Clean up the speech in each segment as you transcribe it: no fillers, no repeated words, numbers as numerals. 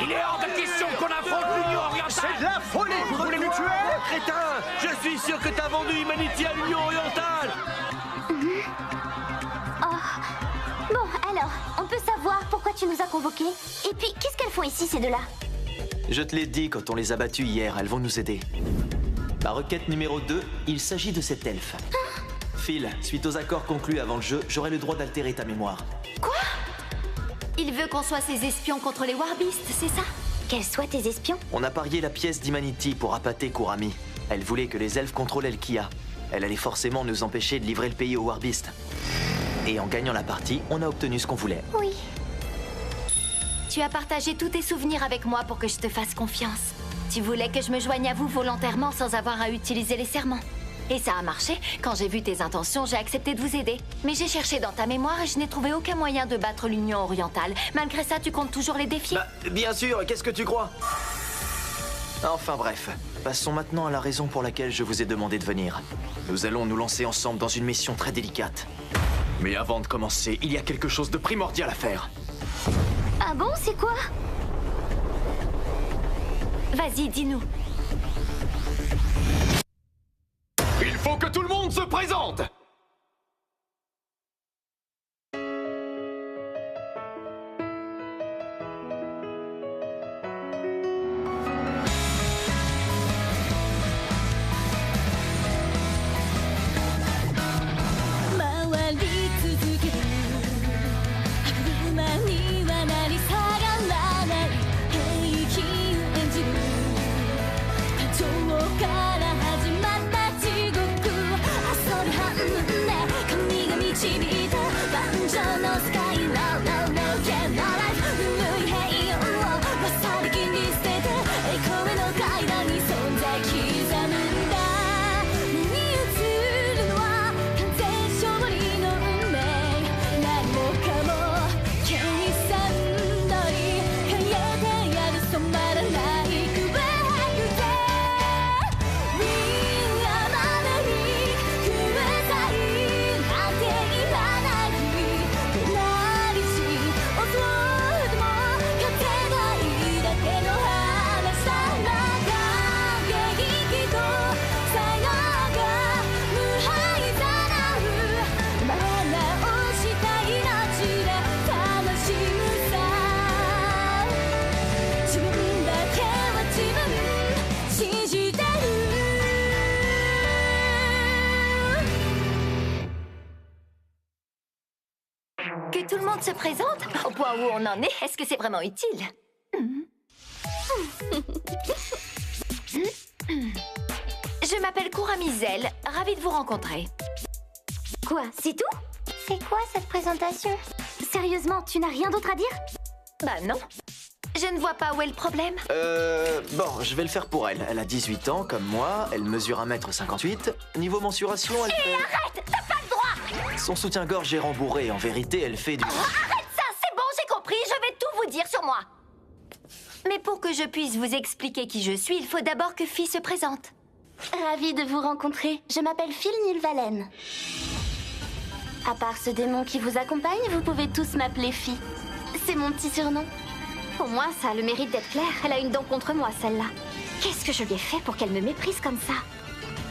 Il est hors de question qu'on affronte l'Union orientale. C'est de la folie. Vous voulez me tuer? Crétin! Je suis sûr que t'as vendu Humanity à l'Union orientale! Bon, alors, on peut savoir pourquoi tu nous as convoqués? Et puis, qu'est-ce qu'elles font ici, ces deux-là? Je te l'ai dit quand on les a battus hier, elles vont nous aider. Ma requête numéro 2, il s'agit de cet elfe. Phil, suite aux accords conclus avant le jeu, j'aurai le droit d'altérer ta mémoire. Quoi? Il veut qu'on soit ses espions contre les Warbeasts, c'est ça? Qu'elles soient tes espions? On a parié la pièce d'Humanity pour appâter Kurami. Elle voulait que les elfes contrôlent Elkia. Elle allait forcément nous empêcher de livrer le pays aux Warbeasts. Et en gagnant la partie, on a obtenu ce qu'on voulait. Oui. Tu as partagé tous tes souvenirs avec moi pour que je te fasse confiance. Tu voulais que je me joigne à vous volontairement sans avoir à utiliser les serments. Et ça a marché. Quand j'ai vu tes intentions, j'ai accepté de vous aider. Mais j'ai cherché dans ta mémoire et je n'ai trouvé aucun moyen de battre l'Union orientale. Malgré ça, tu comptes toujours les défier? Bah, bien sûr, qu'est-ce que tu crois? Enfin bref, passons maintenant à la raison pour laquelle je vous ai demandé de venir. Nous allons nous lancer ensemble dans une mission très délicate. Mais avant de commencer, il y a quelque chose de primordial à faire. Ah bon, c'est quoi? Vas-y, dis-nous. Il faut que tout le monde se présente. Que tout le monde se présente? Au point où on en est, est-ce que c'est vraiment utile? Je m'appelle Kurami Zell, ravie de vous rencontrer. Quoi, c'est tout? C'est quoi cette présentation? Sérieusement, tu n'as rien d'autre à dire? Bah non. Je ne vois pas où est le problème. Bon, je vais le faire pour elle. Elle a 18 ans, comme moi, elle mesure 1m58. Niveau mensuration, elle fait... Arrête! T'as pas le droit! Son soutien-gorge est rembourré, en vérité, elle fait du... Arrête ça, c'est bon, j'ai compris, je vais tout vous dire sur moi. Mais pour que je puisse vous expliquer qui je suis, il faut d'abord que Phi se présente. Ravie de vous rencontrer. Je m'appelle Phil Nilvalen. À part ce démon qui vous accompagne, vous pouvez tous m'appeler Phi. C'est mon petit surnom. Pour moi, ça a le mérite d'être clair. Elle a une dent contre moi, celle-là. Qu'est-ce que je lui ai fait pour qu'elle me méprise comme ça?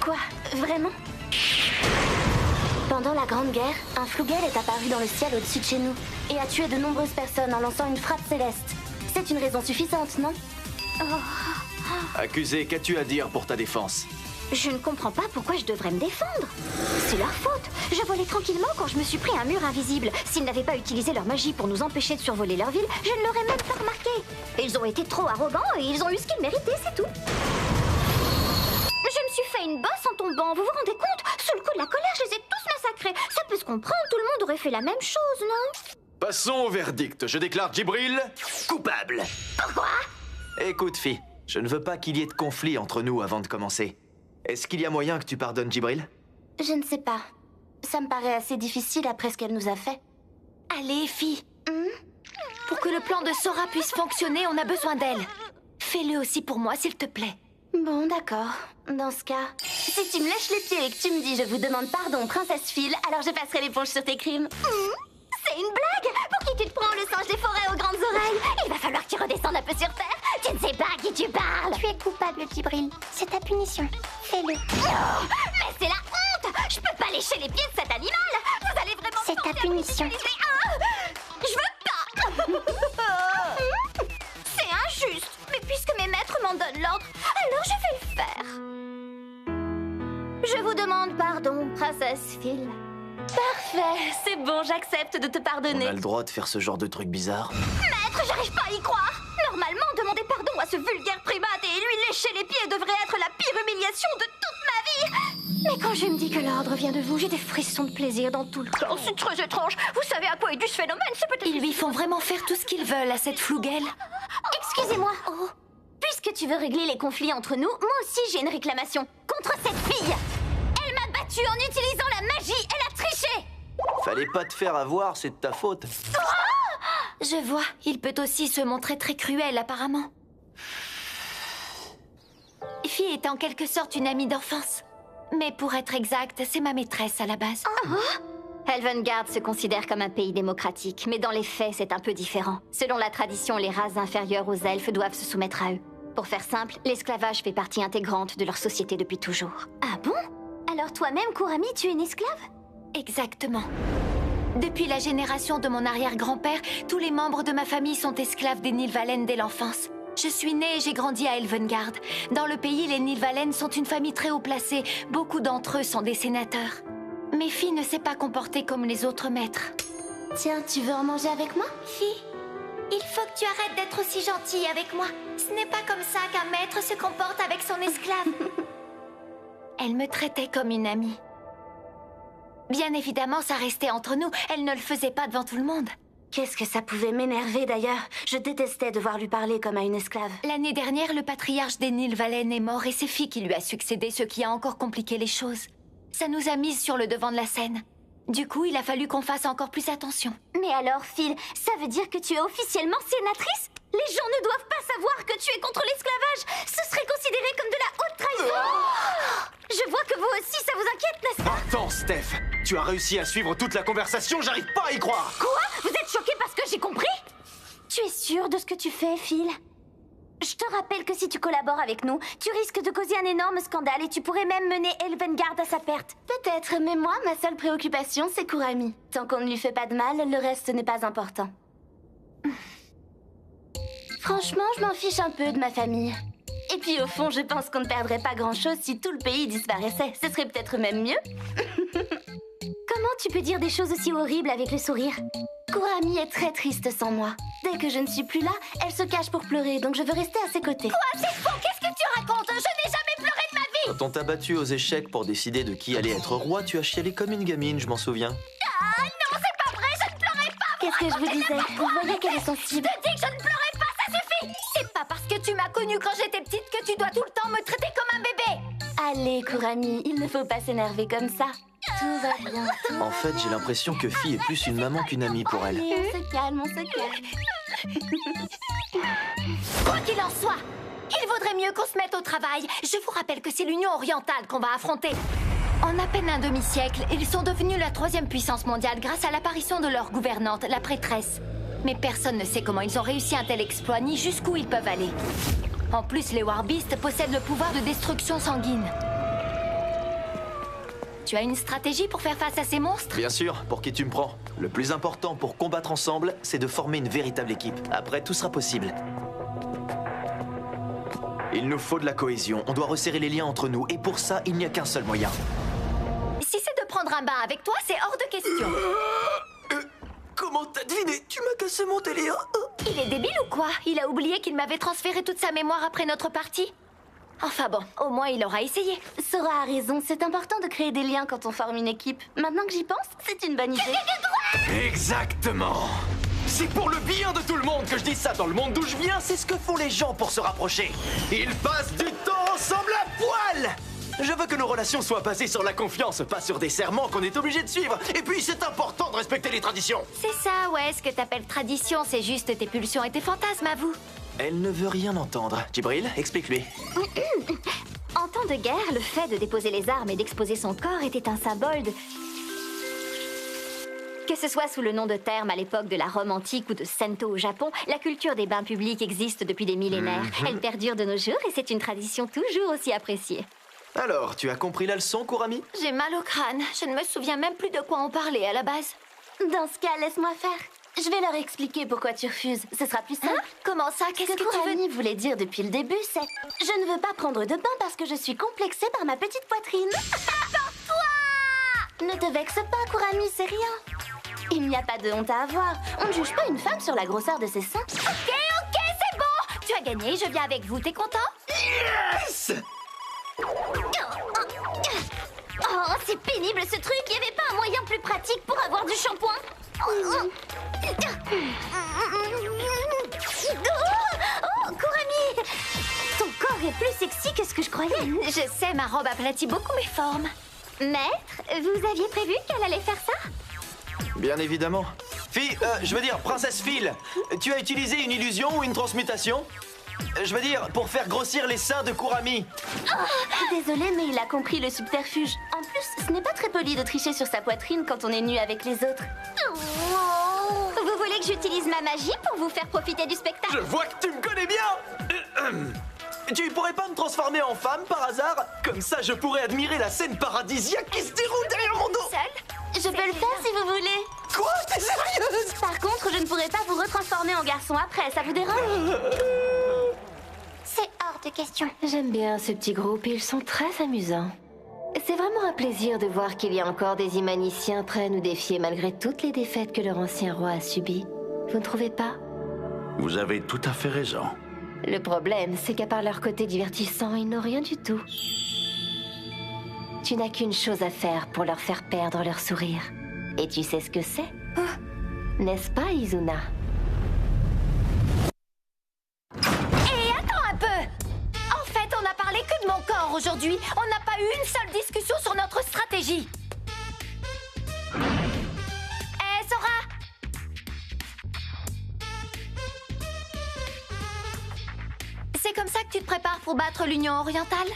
Quoi? Vraiment? Pendant la Grande Guerre, un Flugel est apparu dans le ciel au-dessus de chez nous et a tué de nombreuses personnes en lançant une frappe céleste. C'est une raison suffisante, non? Accusé, qu'as-tu à dire pour ta défense? Je ne comprends pas pourquoi je devrais me défendre. C'est leur faute. Je volais tranquillement quand je me suis pris un mur invisible. S'ils n'avaient pas utilisé leur magie pour nous empêcher de survoler leur ville, je ne l'aurais même pas remarqué. Ils ont été trop arrogants et ils ont eu ce qu'ils méritaient, c'est tout. Je me suis fait une bosse en tombant, vous vous rendez compte? Sous le coup de la colère, je les ai tous massacrés. Ça peut se comprendre, tout le monde aurait fait la même chose, non? Passons au verdict. Je déclare Djibril coupable. Pourquoi? Écoute, Phi, je ne veux pas qu'il y ait de conflit entre nous avant de commencer. Est-ce qu'il y a moyen que tu pardonnes Djibril? Je ne sais pas. Ça me paraît assez difficile après ce qu'elle nous a fait. Allez, Phi. Pour que le plan de Sora puisse fonctionner, on a besoin d'elle. Fais-le aussi pour moi, s'il te plaît. Bon, d'accord. Dans ce cas, si tu me lèches les pieds et que tu me dis je vous demande pardon, princesse Phil, alors je passerai l'éponge sur tes crimes. C'est une blague? Pour qui tu te prends, le singe des forêts aux grandes oreilles? Il va falloir que tu redescendes exemple, Djibril. C'est ta punition. Fais-le. Mais c'est la honte! Je peux pas lécher les pieds de cet animal! Vous allez vraiment... C'est ta punition. Je veux pas! C'est injuste! Mais puisque mes maîtres m'en donnent l'ordre, alors je vais le faire. Je vous demande pardon, princesse Phil. Parfait, c'est bon, j'accepte de te On pardonner. a le droit de faire ce genre de truc bizarre. Maître, j'arrive pas à y croire! Normalement, demander pardon à ce vulgaire primate et lui lécher les pieds devrait être la pire humiliation de toute ma vie! Mais quand je me dis que l'ordre vient de vous, j'ai des frissons de plaisir dans tout le corps. C'est très étrange! Vous savez à quoi est dû ce phénomène? C'est peut-être... Ils lui font vraiment faire tout ce qu'ils veulent à cette flouguelle. Excusez-moi. Oh. Puisque tu veux régler les conflits entre nous, moi aussi j'ai une réclamation contre cette fille. Elle m'a battue en utilisant la magie. Elle a triché. Fallait pas te faire avoir, c'est de ta faute. Je vois, il peut aussi se montrer très cruel apparemment. Fi est en quelque sorte une amie d'enfance. Mais pour être exact, c'est ma maîtresse à la base. Elvengard se considère comme un pays démocratique, mais dans les faits, c'est un peu différent. Selon la tradition, les races inférieures aux elfes doivent se soumettre à eux. Pour faire simple, l'esclavage fait partie intégrante de leur société depuis toujours. Ah bon? Alors toi-même, Kurami, tu es une esclave? Exactement. Depuis la génération de mon arrière-grand-père, tous les membres de ma famille sont esclaves des Nilvalen dès l'enfance. Je suis née et j'ai grandi à Elvengard. Dans le pays, les Nilvalen sont une famille très haut placée. Beaucoup d'entre eux sont des sénateurs. Mes filles ne s'est pas comporter comme les autres maîtres. Tiens, tu veux en manger avec moi? Fille, il faut que tu arrêtes d'être aussi gentille avec moi. Ce n'est pas comme ça qu'un maître se comporte avec son esclave. Elle me traitait comme une amie. Bien évidemment, ça restait entre nous. Elle ne le faisait pas devant tout le monde. Qu'est-ce que ça pouvait m'énerver d'ailleurs? Je détestais devoir lui parler comme à une esclave. L'année dernière, le patriarche des Nilvalen est mort et c'est Fi qui lui a succédé, ce qui a encore compliqué les choses. Ça nous a mises sur le devant de la scène. Du coup, il a fallu qu'on fasse encore plus attention. Mais alors, Phil, ça veut dire que tu es officiellement sénatrice? Les gens ne doivent pas savoir que tu es contre l'esclavage. Ce serait considéré comme de la haute trahison. Je vois que vous aussi, ça vous inquiète, n'est-ce pas? Attends, Steph. Tu as réussi à suivre toute la conversation, j'arrive pas à y croire. Quoi? Vous êtes choqué parce que j'ai compris? Tu es sûr de ce que tu fais, Phil? Je te rappelle que si tu collabores avec nous, tu risques de causer un énorme scandale et tu pourrais même mener Elvengard à sa perte. Peut-être, mais moi, ma seule préoccupation, c'est Kurami. Tant qu'on ne lui fait pas de mal, le reste n'est pas important. Franchement, je m'en fiche un peu de ma famille. Et puis au fond, je pense qu'on ne perdrait pas grand-chose si tout le pays disparaissait. Ce serait peut-être même mieux. Comment tu peux dire des choses aussi horribles avec le sourire? Kurami est très triste sans moi. Dès que je ne suis plus là, elle se cache pour pleurer, donc je veux rester à ses côtés. Quoi? C'est faux! Qu'est-ce que tu racontes? Je n'ai jamais pleuré de ma vie! Quand on t'a battu aux échecs pour décider de qui allait être roi, tu as chialé comme une gamine, je m'en souviens. Ah non, c'est pas vrai! Je ne pleurais pas! Qu'est-ce que je vous disais? Vous voyez qu'elle est sensible. Je te dis que je ne pleurais pas, ça suffit! C'est pas parce que tu m'as connue quand j'étais petite que tu dois tout le temps me traiter comme un bébé! Allez, Kurami, il ne faut pas s'énerver comme ça. Tout va bien. En fait, j'ai l'impression que Fi est plus une maman qu'une amie pour elle. Allez, on se calme, on se calme. Quoi qu'il en soit, il vaudrait mieux qu'on se mette au travail. Je vous rappelle que c'est l'Union orientale qu'on va affronter. En à peine un demi-siècle, ils sont devenus la 3e puissance mondiale grâce à l'apparition de leur gouvernante, la prêtresse. Mais personne ne sait comment ils ont réussi un tel exploit ni jusqu'où ils peuvent aller. En plus, les Warbeasts possèdent le pouvoir de destruction sanguine. Tu as une stratégie pour faire face à ces monstres? Bien sûr, pour qui tu me prends? Le plus important pour combattre ensemble, c'est de former une véritable équipe. Après, tout sera possible. Il nous faut de la cohésion, on doit resserrer les liens entre nous, et pour ça, il n'y a qu'un seul moyen. Si c'est de prendre un bain avec toi, c'est hors de question. Comment t'as deviné? Tu m'as cassé mon délire. Il est débile ou quoi? Il a oublié qu'il m'avait transféré toute sa mémoire après notre partie? Enfin bon, au moins il aura essayé. Sora a raison, c'est important de créer des liens quand on forme une équipe. Maintenant que j'y pense, c'est une bonne idée. Exactement. C'est pour le bien de tout le monde que je dis ça. Dans le monde d'où je viens, C'est ce que font les gens pour se rapprocher. ils passent du temps ensemble à poil. Je veux que nos relations soient basées sur la confiance, pas sur des serments qu'on est obligé de suivre. Et puis c'est important de respecter les traditions. C'est ça, ouais, ce que t'appelles tradition, c'est juste tes pulsions et tes fantasmes, avoue. Elle ne veut rien entendre. Djibril, explique-lui. En temps de guerre, le fait de déposer les armes et d'exposer son corps était un symbole de... Que ce soit sous le nom de terme à l'époque de la Rome antique ou de Sento au Japon, la culture des bains publics existe depuis des millénaires. Elle perdure de nos jours et c'est une tradition toujours aussi appréciée. Alors, tu as compris la leçon, Kurami? J'ai mal au crâne. Je ne me souviens même plus de quoi on parlait à la base. Dans ce cas, laisse-moi faire. Je vais leur expliquer pourquoi tu refuses. Ce sera plus simple. Hein? Comment ça? Qu'est-ce que tu veux? Kurami voulait dire depuis le début, c'est « Je ne veux pas prendre de bain parce que je suis complexée par ma petite poitrine. » Ne te vexe pas, Kurami, c'est rien. Il n'y a pas de honte à avoir. On ne juge pas une femme sur la grosseur de ses seins. Ok, c'est bon. Tu as gagné, je viens avec vous. T'es content? Yes! Oh, c'est pénible ce truc. Il n'y avait pas un moyen plus pratique pour avoir du shampoing? Oh, Kurami! Ton corps est plus sexy que ce que je croyais. Je sais, ma robe aplatit beaucoup mes formes. Maître, vous aviez prévu qu'elle allait faire ça? Bien évidemment. Je veux dire, princesse Phil, tu as utilisé une illusion ou une transmutation? Je veux dire, pour faire grossir les seins de Kurami. Désolée, mais il a compris le subterfuge. En plus, ce n'est pas très poli de tricher sur sa poitrine quand on est nu avec les autres. Vous voulez que j'utilise ma magie pour vous faire profiter du spectacle? Je vois que tu me connais bien. Tu pourrais pas me transformer en femme par hasard? Comme ça, je pourrais admirer la scène paradisiaque qui se déroule derrière mon dos. Seul? Je peux le faire si vous voulez. Quoi? T'es sérieuse? Par contre, je ne pourrai pas vous retransformer en garçon après, ça vous dérange? C'est hors de question. J'aime bien ce petit groupe, ils sont très amusants. C'est vraiment un plaisir de voir qu'il y a encore des Imaniciens prêts à nous défier malgré toutes les défaites que leur ancien roi a subies. Vous ne trouvez pas? Vous avez tout à fait raison. Le problème, c'est qu'à part leur côté divertissant, ils n'ont rien du tout. Tu n'as qu'une chose à faire pour leur faire perdre leur sourire. Et tu sais ce que c'est? N'est-ce pas, Izuna? Et attends un peu! En fait, on n'a parlé que de mon corps aujourd'hui. On n'a pas eu une seule discussion sur notre stratégie. Sora! C'est comme ça que tu te prépares pour battre l'Union orientale?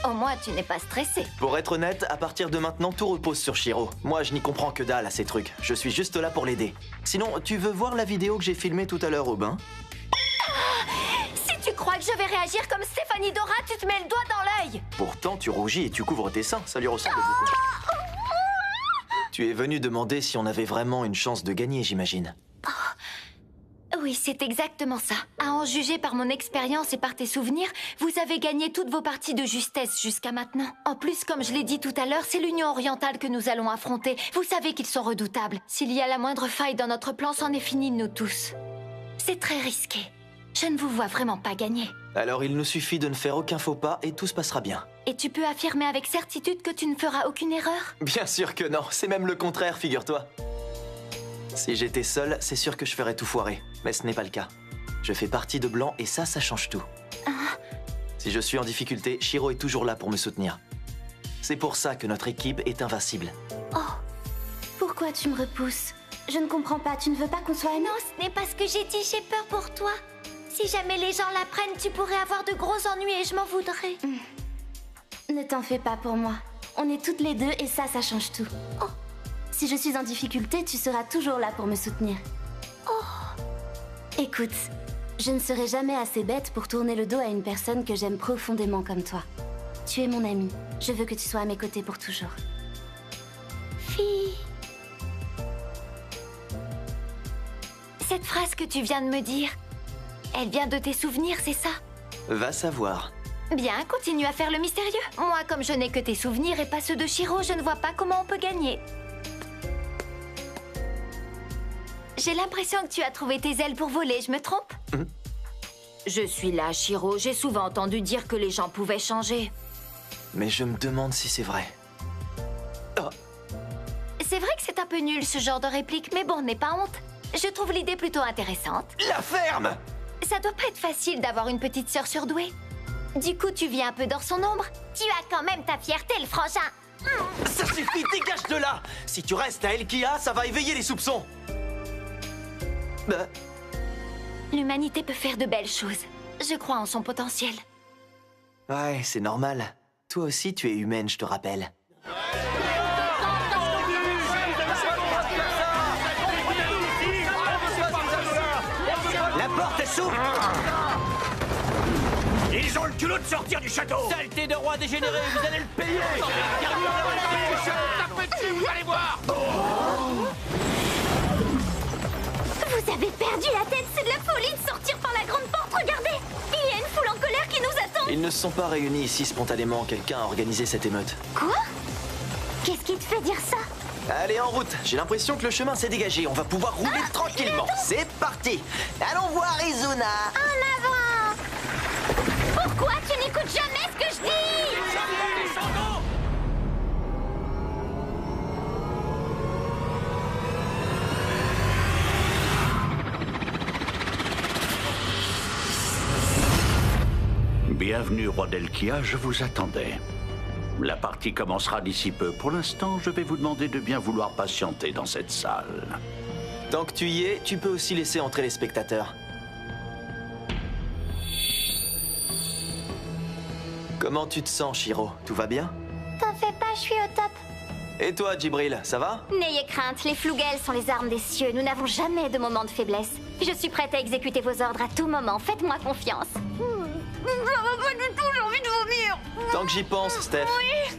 Au moins, tu n'es pas stressé. Pour être honnête, à partir de maintenant, tout repose sur Shiro. Moi, je n'y comprends que dalle à ces trucs. Je suis juste là pour l'aider. Sinon, tu veux voir la vidéo que j'ai filmée tout à l'heure au bain? Si tu crois que je vais réagir comme Stéphanie Dora, tu te mets le doigt dans l'œil. Pourtant, tu rougis et tu couvres tes seins. Ça lui ressemble beaucoup. Tu es venu demander si on avait vraiment une chance de gagner, j'imagine. Oui, c'est exactement ça. À en juger par mon expérience et par tes souvenirs, vous avez gagné toutes vos parties de justesse jusqu'à maintenant. En plus, comme je l'ai dit tout à l'heure, c'est l'Union orientale que nous allons affronter. Vous savez qu'ils sont redoutables. S'il y a la moindre faille dans notre plan, c'en est fini de nous tous. C'est très risqué. Je ne vous vois vraiment pas gagner. Alors il nous suffit de ne faire aucun faux pas et tout se passera bien. Et tu peux affirmer avec certitude que tu ne feras aucune erreur? Bien sûr que non, c'est même le contraire, figure-toi. Si j'étais seul, c'est sûr que je ferais tout foirer. Mais ce n'est pas le cas. Je fais partie de Blanc et ça change tout. Si je suis en difficulté, Shiro est toujours là pour me soutenir. C'est pour ça que notre équipe est invincible. Oh, pourquoi tu me repousses? Je ne comprends pas, tu ne veux pas qu'on soit amis? Non, ce n'est pas ce que j'ai dit, j'ai peur pour toi. Si jamais les gens l'apprennent, tu pourrais avoir de gros ennuis et je m'en voudrais. Ne t'en fais pas pour moi. On est toutes les deux et ça change tout. Oh. Si je suis en difficulté, tu seras toujours là pour me soutenir. Oh. Écoute, je ne serai jamais assez bête pour tourner le dos à une personne que j'aime profondément comme toi. Tu es mon amie. Je veux que tu sois à mes côtés pour toujours. Fille. Cette phrase que tu viens de me dire, elle vient de tes souvenirs, c'est ça? Va savoir. Bien, continue à faire le mystérieux. Moi, comme je n'ai que tes souvenirs et pas ceux de Shiro, je ne vois pas comment on peut gagner. J'ai l'impression que tu as trouvé tes ailes pour voler, je me trompe? Je suis là, Shiro. J'ai souvent entendu dire que les gens pouvaient changer. Mais je me demande si c'est vrai. Oh. C'est vrai que c'est un peu nul, ce genre de réplique, mais bon, n'aie pas honte. Je trouve l'idée plutôt intéressante. La ferme! Ça doit pas être facile d'avoir une petite sœur surdouée. Du coup, tu vis un peu dans son ombre. Tu as quand même ta fierté, le frangin. Ça suffit, dégage de là! Si tu restes à Elkia, ça va éveiller les soupçons. L'humanité peut faire de belles choses. Je crois en son potentiel. Ouais, c'est normal. Toi aussi, tu es humaine, je te rappelle. porte s'ouvre. Ils ont le culot de sortir du château. Saleté de roi dégénéré, vous allez le payer. Vous allez voir. Vous avez perdu la tête, c'est de la folie de sortir par la grande porte, regardez. Il y a une foule en colère qui nous attend. Ils ne se sont pas réunis ici spontanément, quelqu'un a organisé cette émeute. Quoi? Qu'est-ce qui te fait dire ça? Allez, en route. J'ai l'impression que le chemin s'est dégagé. On va pouvoir rouler tranquillement. C'est parti. Allons voir Izuna. En avant! Pourquoi tu n'écoutes jamais ce que je dis? Bienvenue, roi d'Elkia, je vous attendais. La partie commencera d'ici peu. Pour l'instant, je vais vous demander de bien vouloir patienter dans cette salle. Tant que tu y es, tu peux aussi laisser entrer les spectateurs. Comment tu te sens, Shiro? Tout va bien? T'en fais pas, je suis au top. Et toi, Djibril, ça va? N'ayez crainte, les Flougels sont les armes des cieux. Nous n'avons jamais de moment de faiblesse. Je suis prête à exécuter vos ordres à tout moment. Faites-moi confiance. Ça va pas du tout, j'ai envie de vomir. Tant que j'y pense, Steph. Oui.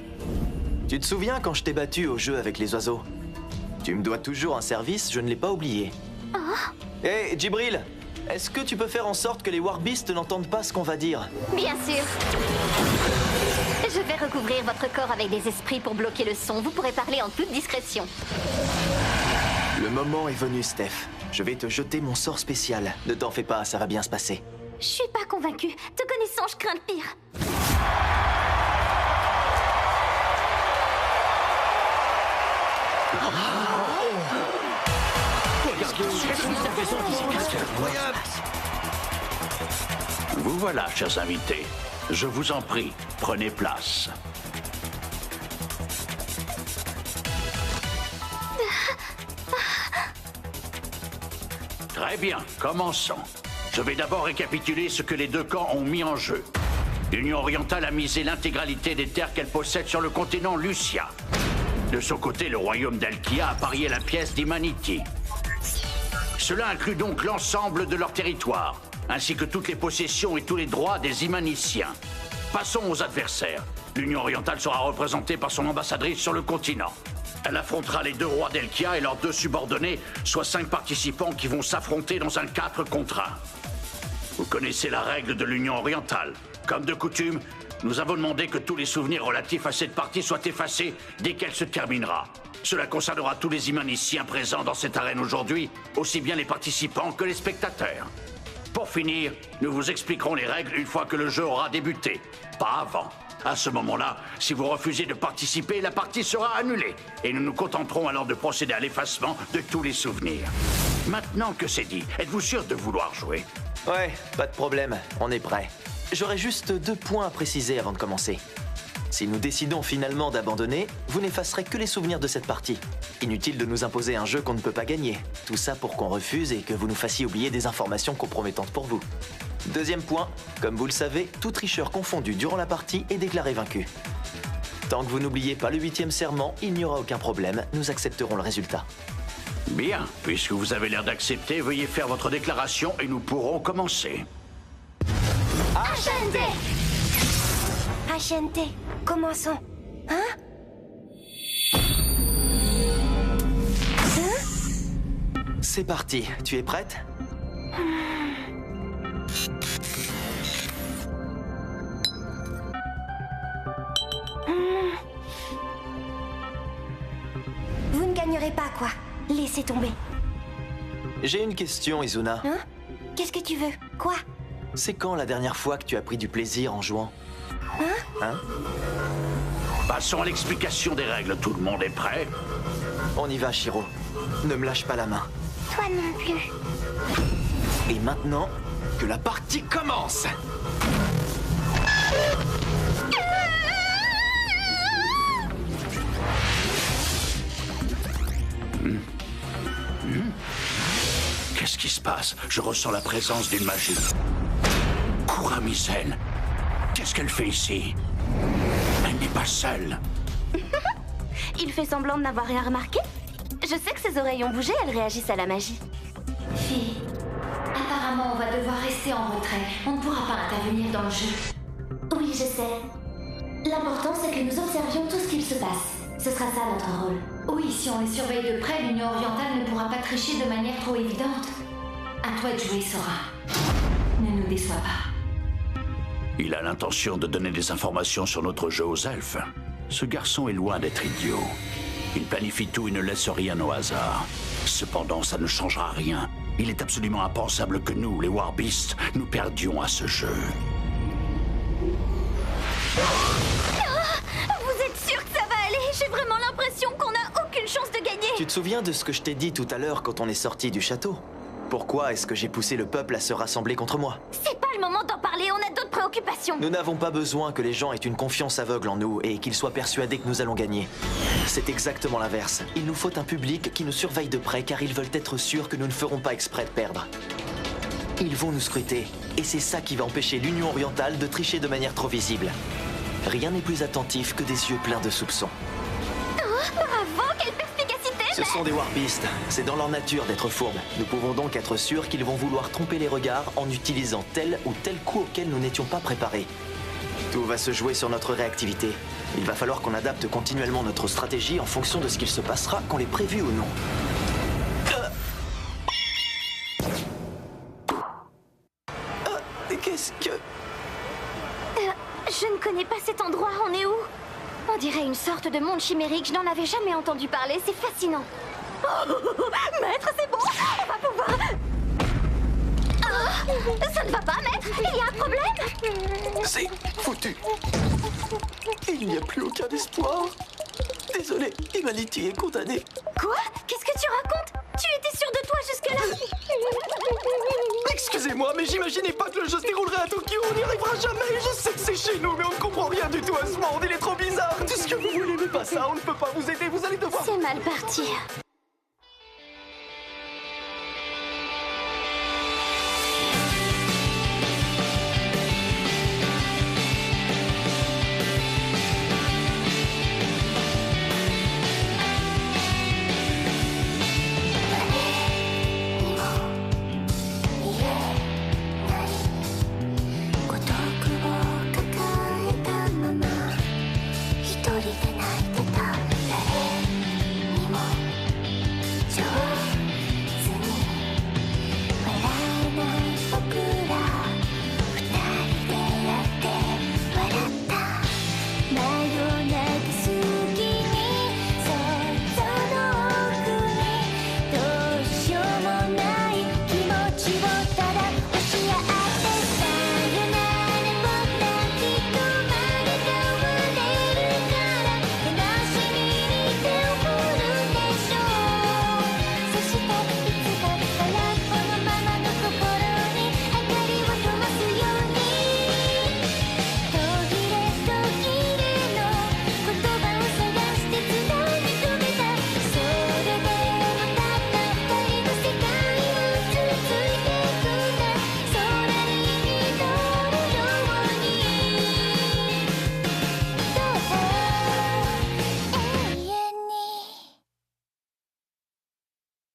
Tu te souviens quand je t'ai battu au jeu avec les oiseaux? Tu me dois toujours un service, je ne l'ai pas oublié. Hé, Djibril, est-ce que tu peux faire en sorte que les Warbeasts n'entendent pas ce qu'on va dire? Bien sûr. Je vais recouvrir votre corps avec des esprits pour bloquer le son. Vous pourrez parler en toute discrétion. Le moment est venu, Steph. Je vais te jeter mon sort spécial. Ne t'en fais pas, ça va bien se passer. Je suis pas convaincue. Te connaissant, je crains le pire. Vous voilà, chers invités. Je vous en prie, prenez place. Très bien, commençons. Je vais d'abord récapituler ce que les deux camps ont mis en jeu. L'Union orientale a misé l'intégralité des terres qu'elle possède sur le continent Lucia. De son côté, le royaume d'Elkia a parié la pièce d'Imanity. Cela inclut donc l'ensemble de leur territoire, ainsi que toutes les possessions et tous les droits des Imaniciens. Passons aux adversaires. L'Union orientale sera représentée par son ambassadrice sur le continent. Elle affrontera les deux rois d'Elkia et leurs deux subordonnés, soit 5 participants qui vont s'affronter dans un 4 contre 1. Vous connaissez la règle de l'Union orientale. Comme de coutume, nous avons demandé que tous les souvenirs relatifs à cette partie soient effacés dès qu'elle se terminera. Cela concernera tous les Imaniciens présents dans cette arène aujourd'hui, aussi bien les participants que les spectateurs. Pour finir, nous vous expliquerons les règles une fois que le jeu aura débuté, pas avant. À ce moment-là, si vous refusez de participer, la partie sera annulée. Et nous nous contenterons alors de procéder à l'effacement de tous les souvenirs. Maintenant que c'est dit, êtes-vous sûr de vouloir jouer? Ouais, pas de problème, on est prêt. J'aurais juste 2 points à préciser avant de commencer. Si nous décidons finalement d'abandonner, vous n'effacerez que les souvenirs de cette partie. Inutile de nous imposer un jeu qu'on ne peut pas gagner. Tout ça pour qu'on refuse et que vous nous fassiez oublier des informations compromettantes pour vous. 2e point, comme vous le savez, tout tricheur confondu durant la partie est déclaré vaincu. Tant que vous n'oubliez pas le 8e serment, il n'y aura aucun problème, nous accepterons le résultat. Bien, puisque vous avez l'air d'accepter, veuillez faire votre déclaration et nous pourrons commencer. Ashante! Ashante, commençons. C'est parti, tu es prête? Vous ne gagnerez pas, quoi. Laissez tomber. J'ai une question, Izuna. Hein? Qu'est-ce que tu veux? Quoi? C'est quand la dernière fois que tu as pris du plaisir en jouant? Hein? Passons à l'explication des règles. Tout le monde est prêt? On y va, Shiro. Ne me lâche pas la main. Toi non plus. Et maintenant, que la partie commence! Qu'est-ce qui se passe? Je ressens la présence d'une magie. Kuramizen, qu'est-ce qu'elle fait ici? Elle n'est pas seule. Il fait semblant de n'avoir rien remarqué. Je sais que ses oreilles ont bougé, elles réagissent à la magie. Fille, apparemment Apparemment, on va devoir rester en retrait. On ne pourra pas intervenir dans le jeu. Oui, je sais. L'important, c'est que nous observions tout ce qu'il se passe. Ce sera ça notre rôle. Oui, si on les surveille de près, l'Union orientale ne pourra pas tricher de manière trop évidente. À toi de jouer, Sora. Ne nous déçois pas. Il a l'intention de donner des informations sur notre jeu aux elfes. Ce garçon est loin d'être idiot. Il planifie tout et ne laisse rien au hasard. Cependant, ça ne changera rien. Il est absolument impensable que nous, les Warbeasts, nous perdions à ce jeu. Vous êtes sûr que ça va aller? J'ai vraiment l'impression qu'on n'a aucune chance de gagner. Tu te souviens de ce que je t'ai dit tout à l'heure quand on est sorti du château? Pourquoi est-ce que j'ai poussé le peuple à se rassembler contre moi? C'est pas le moment d'en parler, on a d'autres préoccupations. Nous n'avons pas besoin que les gens aient une confiance aveugle en nous et qu'ils soient persuadés que nous allons gagner. C'est exactement l'inverse. Il nous faut un public qui nous surveille de près car ils veulent être sûrs que nous ne ferons pas exprès de perdre. Ils vont nous scruter et c'est ça qui va empêcher l'Union orientale de tricher de manière trop visible. Rien n'est plus attentif que des yeux pleins de soupçons. Bravo, quelle perspicacité! Ce sont des Warbeasts, c'est dans leur nature d'être fourbes. Nous pouvons donc être sûrs qu'ils vont vouloir tromper les regards en utilisant tel ou tel coup auquel nous n'étions pas préparés. Tout va se jouer sur notre réactivité. Il va falloir qu'on adapte continuellement notre stratégie en fonction de ce qu'il se passera, qu'on l'ait prévu ou non. Qu'est-ce que... Je ne connais pas cet endroit, on est où? On dirait une sorte de monde chimérique, je n'en avais jamais entendu parler, c'est fascinant. Oh, maître, c'est bon, on va pouvoir... Oh, ça ne va pas, maître? Il y a un problème? C'est foutu. Il n'y a plus aucun espoir. Désolé, Humanity est condamné. Quoi? Qu'est-ce que tu racontes? Tu étais sûr de toi jusque-là? Excusez-moi, mais j'imaginais pas que le jeu se déroulerait à Tokyo. On n'y arrivera jamais. Je sais que c'est chez nous, mais on ne comprend rien du tout à ce monde. Il est trop bizarre. Tout ce que vous voulez, mais pas ça. On ne peut pas vous aider. Vous allez devoir... C'est mal parti.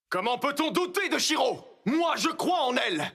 Comment peut-on douter de Shiro? Moi, je crois en elle.